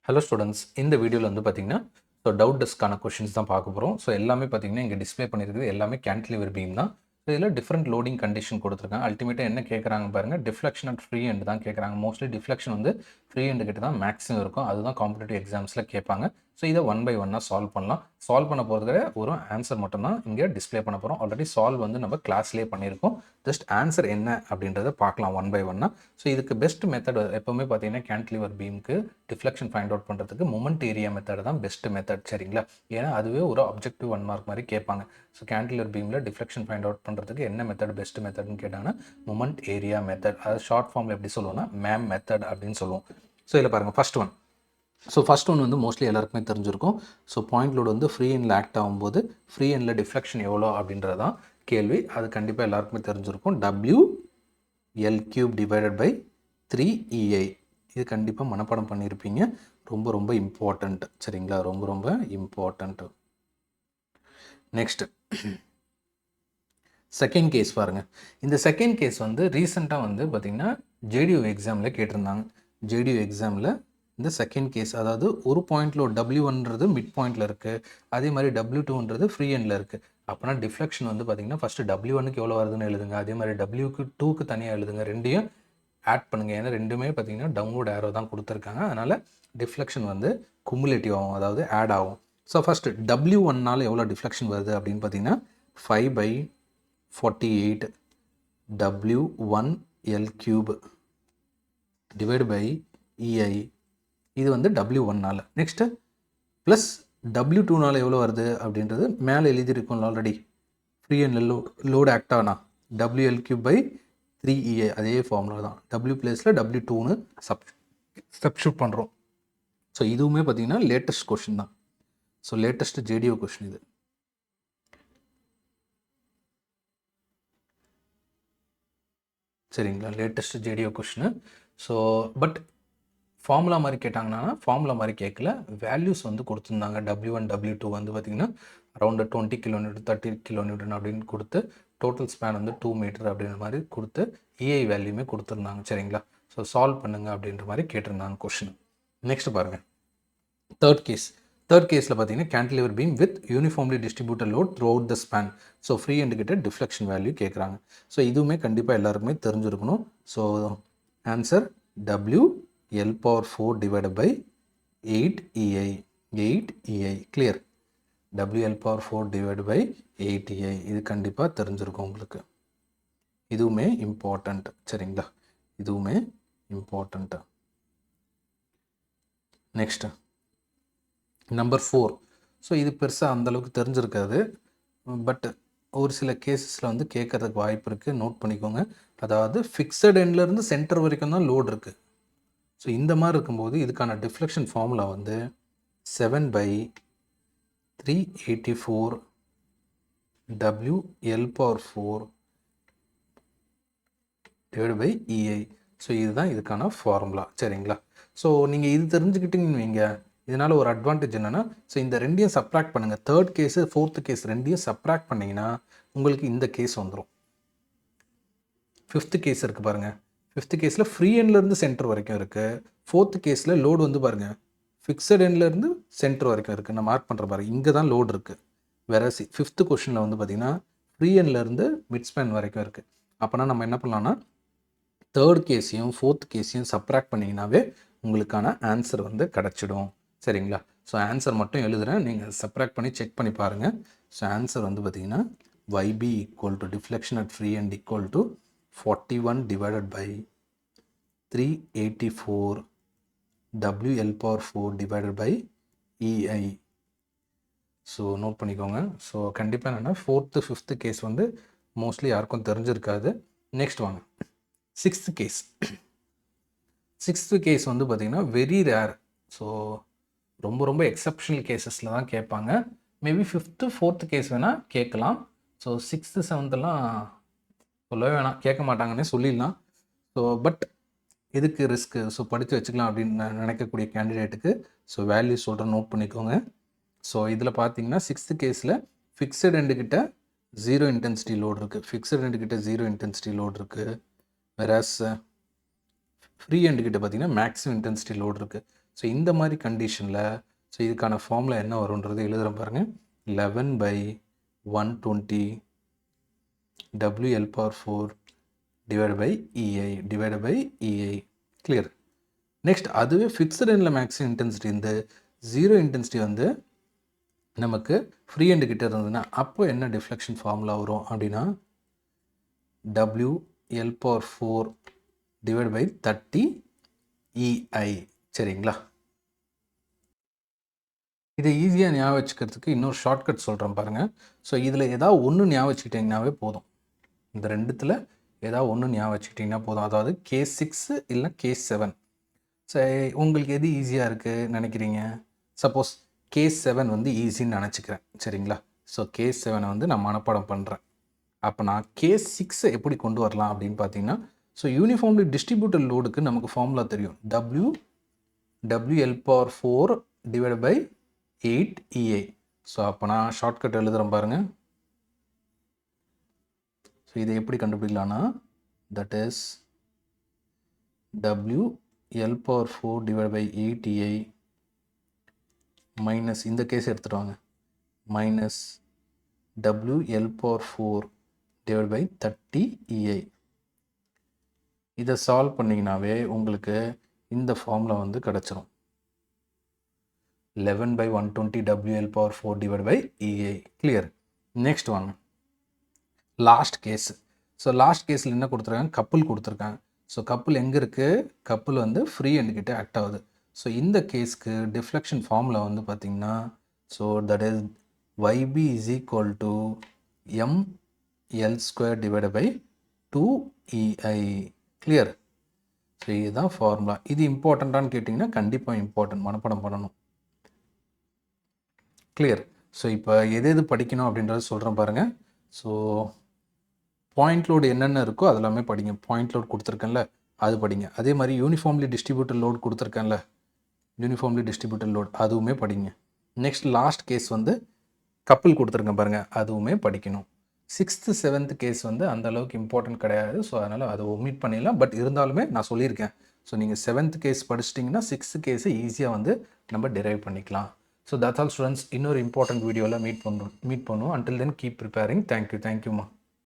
Hello students, இந்த வீடியோவில் வந்து பார்த்தீங்கன்னா டவுட் டெஸ்க்கான கொஷின்ஸ் தான் பார்க்க போகிறோம். எல்லாமே பார்த்தீங்கன்னா இங்கே டிஸ்பிளே பண்ணியிருக்குது எல்லாமே கேன்டிலிவர் பீம் தான். இதில் டிஃப்ரெண்ட் லோடிங் கண்டிஷன் கொடுத்துருக்காங்க. அல்டிமேட்டாக என்ன கேட்குறாங்க பாருங்கள், டிஃப்ளெக்ஷன் அட் ஃப்ரீ எண்ட் தான் கேட்குறாங்க. மோஸ்ட்லி டிஃப்ளெக்ஷன் வந்து ஃப்ரீ எண்டு கிட்ட தான் மேக்ஸிமம் இருக்கும். அதுதான் காம்படிட்டிவ் எக்ஸாம்ஸில் கேட்பாங்க. இதை ஒன் பை ஒன்னாக சால்வ் பண்ணலாம். சால்வ் பண்ண போகிறது ஒரு ஆன்சர் மட்டும் தான் இங்கே டிஸ்பிளே பண்ண போகிறோம். ஆல்ரெடி சால்வ் வந்து நம்ம கிளாஸ்லேயே பண்ணியிருக்கோம். ஜஸ்ட் ஆன்சர் என்ன அப்படின்றத பார்க்கலாம் ஒன் பை ஒன்னாக. இதுக்கு பெஸ்ட் மெத்தட் எப்போவுமே பார்த்தீங்கன்னா கேன்டிலிவர் பீமுக்கு டிஃப்ளெக்ஷன் ஃபைண்ட் அவுட் பண்ணுறதுக்கு மொமெண்ட் ஏரியா மெத்தட் தான் பெஸ்ட் மெத்தட், சரிங்களா? ஏன்னா அதுவே ஒரு ஆப்ஜெக்டிவ் 1 மார்க் மாதிரி கேட்பாங்க. கேன்டிலிவர் பீமில் டிஃப்ளெக்ஷன் ஃபைண்ட் அவுட் பண்ணுறதுக்கு என்ன மெத்தட் பெஸ்ட் மெத்தட்னு கேட்டாங்கன்னா மொமெண்ட் ஏரியா மெத்தட். அதாவது ஷார்ட் ஃபார்மில் எப்படி சொல்லுவோம்னா மேம் மெத்தட் அப்படின்னு சொல்லுவோம். இதில் பாருங்கள் ஃபர்ஸ்ட் ஒன். ஃபர்ஸ்ட் ஒன் வந்து மோஸ்ட்லி எல்லாருக்குமே தெரிஞ்சிருக்கும். பாயிண்ட் லோடு வந்து ஃப்ரீ எண்டில் ஆக்ட் ஆகும்போது ஃப்ரீ எண்டில் டிஃப்ளெக்ஷன் எவ்வளோ அப்படின்றது தான் கேள்வி. அது கண்டிப்பாக எல்லாருக்குமே தெரிஞ்சிருக்கும். WL³ divided by 3EI. இது கண்டிப்பாக மனப்பாடம் பண்ணியிருப்பீங்க. ரொம்ப ரொம்ப இம்பார்ட்டண்ட், சரிங்களா? ரொம்ப ரொம்ப இம்பார்ட்டண்ட். நெக்ஸ்ட் செகண்ட் கேஸ் பாருங்கள். இந்த செகண்ட் கேஸ் வந்து ரீசெண்டாக வந்து பார்த்திங்கன்னா JDU எக்ஸாமில் கேட்டிருந்தாங்க. JDU எக்ஸாமில் இந்த செகண்ட் கேஸ், அதாவது ஒரு பாயிண்ட் லோட் W1ன்றது மிட் பாயிண்டில் இருக்குது, அதே மாதிரி W2ன்றது ஃப்ரீ எண்டில் இருக்குது. அப்போனா டிஃப்ளெக்ஷன் வந்து பார்த்திங்கன்னா ஃபஸ்ட்டு W1க்கு எவ்வளோ வருதுன்னு எழுதுங்க, அதே மாதிரி W2க்கு தனியாக எழுதுங்க. ரெண்டையும் ஆட் பண்ணுங்கள். ஏன்னா ரெண்டுமே பார்த்திங்கன்னா டவுன்லோட் ஏரோ தான் கொடுத்துருக்காங்க. அதனால் டிஃப்ளெக்ஷன் வந்து குமுலேட்டிவ் ஆகும், அதாவது ஆட் ஆகும். ஃபஸ்ட்டு W1னால் எவ்வளோ டிஃப்ளெக்ஷன் வருது அப்படின்னு பார்த்தீங்கன்னா 5/48 W1L³ டிவைடு பை EI. இது வந்து W1னால். நெக்ஸ்ட்டு ப்ளஸ் W2னால் எவ்வளோ வருது அப்படின்றது மேலே எழுதியிருக்கோம்ல already. Free and load act ஆனா WL³ பை 3EI. அதே ஃபார்முலா தான். W பிளேஸில் W2ன்னு சப்ஸ்டியூட் பண்ணுறோம். இதுவுமே பார்த்தீங்கன்னா லேட்டஸ்ட் கொஷின் தான். லேட்டஸ்ட் JDU கொஷின் இது. சரிங்களா? Latest JDU question. But formula மாதிரி கேட்டாங்கன்னா ஃபார்முலா மாதிரி கேட்கல, வேல்யூஸ் வந்து கொடுத்துருந்தாங்க. W1 W2 வந்து பார்த்திங்கன்னா அரௌண்டு 20 kN 30 kN அப்படின்னு கொடுத்து டோட்டல் ஸ்பேன் வந்து 2 மீட்டர் அப்படின்ற மாதிரி கொடுத்து EI வேல்யூமே கொடுத்துருந்தாங்க, சரிங்களா? சால்வ் பண்ணுங்க அப்படின்ற மாதிரி கேட்டிருந்தாங்க கொஷின். நெக்ஸ்ட் பாருங்கள் தேர்ட் கேஸில் பார்த்தீங்கன்னா cantilever beam with uniformly distributed load throughout the span. Free end கிட்ட டிஃப்ளெக்ஷன் வேல்யூ கேட்குறாங்க. இதுவுமே கண்டிப்பாக எல்லாருக்குமே தெரிஞ்சிருக்கணும். Answer WL⁴ divided by 8EI. 8EI clear. WL⁴ divided by 8EI. இது கண்டிப்பாக தெரிஞ்சிருக்கும் உங்களுக்கு. இதுவுமே இம்பார்ட்டண்ட், சரிங்களா? இதுவுமே இம்பார்ட்டண்ட்டு. Next number 4. இது பெருசாக அந்தளவுக்கு தெரிஞ்சிருக்காது. பட் ஒரு சில கேசஸில் வந்து கேட்குறதுக்கு வாய்ப்பு இருக்குது. நோட் பண்ணிக்கோங்க. அதாவது ஃபிக்ஸட் எண்ட்லேருந்து சென்டர் வரைக்கும் தான் லோடு இருக்குது. இந்த மாதிரி இருக்கும்போது இதுக்கான டிஃப்ளெக்ஷன் ஃபார்முலா வந்து 7/384 WL⁴ டிவைட் பை EI. இதுதான் இதுக்கான ஃபார்முலா, சரிங்களா? நீங்கள் இது தெரிஞ்சுக்கிட்டீங்கன்னு வைங்க, இதனால் ஒரு அட்வான்டேஜ் என்னென்னா, இந்த ரெண்டையும் சப்ராக்ட் பண்ணுங்கள். தேர்ட் கேஸு ஃபோர்த்து கேஸ் ரெண்டையும் சப்ராக்ட் பண்ணிங்கன்னா உங்களுக்கு இந்த கேஸ் வந்துடும். ஃபிஃப்த்து கேஸ் இருக்குது பாருங்கள். ஃபிஃப்த்து கேஸில் ஃப்ரீ எண்ட்லேருந்து சென்டர் வரைக்கும் இருக்குது. ஃபோர்த்து கேஸில் லோடு வந்து பாருங்கள் ஃபிக்ஸட் எண்ட்லேருந்து சென்டர் வரைக்கும் இருக்குது. நான் மார்க் பண்ணுற பாருங்கள், இங்கே தான் லோடு இருக்குது. வேற ஃபிஃப்த்து கொஷனில் வந்து பார்த்திங்கன்னா ஃப்ரீ எண்ட்லேருந்து மிட் ஸ்பேன் வரைக்கும் இருக்குது. அப்போனா நம்ம என்ன பண்ணலான்னா தேர்ட் கேஸையும் ஃபோர்த் கேஸையும் சப்ராக்ட் பண்ணிங்கனாவே உங்களுக்கான ஆன்சர் வந்து கிடச்சிடும், சரிங்களா? ஆன்சர் மட்டும் எழுதுகிறேன், நீங்கள் சப்ராக்ட் பண்ணி செக் பண்ணி பாருங்கள். ஆன்சர் வந்து பார்த்திங்கன்னா YB = deflection at free end = 41 divided by 384 WL⁴ divided by EI. Note பண்ணிக்கோங்க. கண்டிப்பாக என்னென்னா ஃபோர்த்து ஃபிஃப்த்து கேஸ் வந்து மோஸ்ட்லி யாருக்கும் தெரிஞ்சிருக்காது. நெக்ஸ்ட் வாங்க சிக்ஸ்த்து கேஸ் வந்து பார்த்திங்கன்னா வெரி ரேர். ரொம்ப ரொம்ப எக்ஸப்ஷனல் கேசஸில் தான் கேட்பாங்க. மேபி ஃபிஃப்த்து ஃபோர்த்து கேஸ் வேணால் கேட்கலாம். சிக்ஸ்த்து செவன்த்தெல்லாம் சொல்லவே வேணாம், கேட்க மாட்டாங்கன்னே சொல்லிடலாம். பட் எதுக்கு ரிஸ்க்கு? படித்து வச்சுக்கலாம் அப்படின்னு நினைக்கக்கூடிய கேண்டிடேட்டுக்கு வேல்யூ சொல்கிறேன், நோட் பண்ணிக்கோங்க. இதில் பார்த்தீங்கன்னா சிக்ஸ்த்து கேஸில் ஃபிக்ஸட் எண்டுக்கிட்ட 0 இன்டென்சிட்டி லோடு இருக்குது. ஃபிக்ஸட் எண்டுக்கிட்ட 0 இன்டென்சிட்டி லோடு இருக்குது. வெராஸ் ஃப்ரீ எண்டுக்கிட்ட பார்த்தீங்கன்னா மேக்ஸிமம் இன்டென்சிட்டி லோடு இருக்குது. ஸோ இந்த மாதிரி கண்டிஷனில் ஸோ இதுக்கான ஃபார்முலா என்ன வரும்ன்றது எழுதுகிறேன் பாருங்கள். 11/120 WL power 4 divided by EI. Clear. Next அதுவே ஃபிக்ஸ்டு எண்டில் மேக்ஸிமம் இன்டென்சிட்டி இந்த 0 இன்டென்சிட்டி வந்து நமக்கு ஃப்ரீ எண்டு கிட்ட இருந்ததுன்னா அப்போ என்ன டிஃப்ளெக்ஷன் ஃபார்முலா வரும் அப்படின்னா WL power 4 divided by 30 EI. சரிங்களா? இதை ஈஸியாக ஞாபகம் வச்சுக்கிறதுக்கு இன்னொரு ஷார்ட்கட் சொல்கிறேன் பாருங்கள். ஸோ இதில் ஏதாவது ஒன்று ஞாபகம் வச்சுக்கிட்டிங்கனாவே போதும். இந்த ரெண்டுத்தில் ஏதாவது ஒன்று ஞாபகம் வச்சுக்கிட்டிங்கன்னா போதும். அதாவது கேஸ் 6 இல்லை கேஸ் 7. சரி, உங்களுக்கு எது ஈஸியாக இருக்குது நினைக்கிறீங்க? சப்போஸ் கேஸ் 7 வந்து ஈஸின்னு நினச்சிக்கிறேன். சரிங்களா? ஸோ கேஸ் 7 வந்து நான் மனப்பாடம் பண்ணுறேன். அப்போ நான் கேஸ் 6 எப்படி கொண்டு வரலாம் அப்படின்னு பார்த்தீங்கன்னா, ஸோ யூனிஃபார்ம்லி டிஸ்ட்ரிபியூட்டட் லோடுக்கு நமக்கு ஃபார்முலா தெரியும். WL power 4 divided by 8 EI. So அப்போ நான் ஷார்ட்கட் எழுதுகிறேன் பாருங்கள். ஸோ இதை எப்படி கண்டுபிடிக்கலான்னா, that is WL power 4 divided by 8 EI minus இந்த கேஸ் எடுத்துகிட்டு வாங்க, minus WL power 4 divided by 30 EI. இதை சால்வ் பண்ணிங்கனாவே உங்களுக்கு இந்த ஃபார்முலா வந்து கிடச்சிரும். 11/120 WL power 4 divided by EI. Clear. Next வாங்க, லாஸ்ட் கேஸ். ஸோ லாஸ்ட் கேஸில் என்ன கொடுத்துருக்காங்க? கப்புள் கொடுத்துருக்காங்க. ஸோ கப்புள் எங்கே இருக்குது? கப்புள் வந்து ஃப்ரீ எண்டு கிட்ட ஆக்ட் ஆகுது. ஸோ இந்த கேஸ்க்கு டிஃப்ளெக்ஷன் ஃபார்முலா வந்து பார்த்திங்கன்னா, so that is YB is equal to ML square divided by 2EI. Clear. So இதுதான் ஃபார்முலா. இது இம்பார்ட்டண்ட்டான்னு கேட்டிங்கன்னா கண்டிப்பாக இம்பார்ட்டன்ட், மனப்பாடம் பண்ணணும். கிளியர். ஸோ இப்போ எது எது படிக்கணும் அப்படின்றத சொல்கிறேன் பாருங்கள். ஸோ பாயிண்ட் லோடு என்னென்ன இருக்கோ அதெல்லாமே படிங்க. பாயிண்ட் லோட் கொடுத்துருக்கேன்ல அது படிங்க. அதே மாதிரி யூனிஃபார்ம்லி டிஸ்ட்ரிபியூட்டட் லோட் கொடுத்துருக்கேன்ல, யூனிஃபார்ம்லி டிஸ்ட்ரிபியூட்டட் லோட் அதுவுமே படிங்க. நெக்ஸ்ட் லாஸ்ட் கேஸ் வந்து கப்புள் கொடுத்துருக்கேன் பாருங்கள், அதுவுமே படிக்கணும். 6th 7th கேஸ் வந்து அந்த அளவுக்கு இம்பார்ட்டன்ட் கிடையாது. ஸோ அதனால் அதை ஒமிட் பண்ணிடலாம். பட் இருந்தாலுமே நான் சொல்லியிருக்கேன். ஸோ நீங்கள் 7th கேஸ் படிச்சிட்டிங்கன்னா 6th கேஸை ஈஸியாக வந்து நம்ம டிரைவ் பண்ணிக்கலாம். So that's all students. இன்னொரு இம்பார்ட்டன்ட் வீடியோவில் மீட் பண்ணுவோம். Until then keep preparing. தேங்க்யூமா.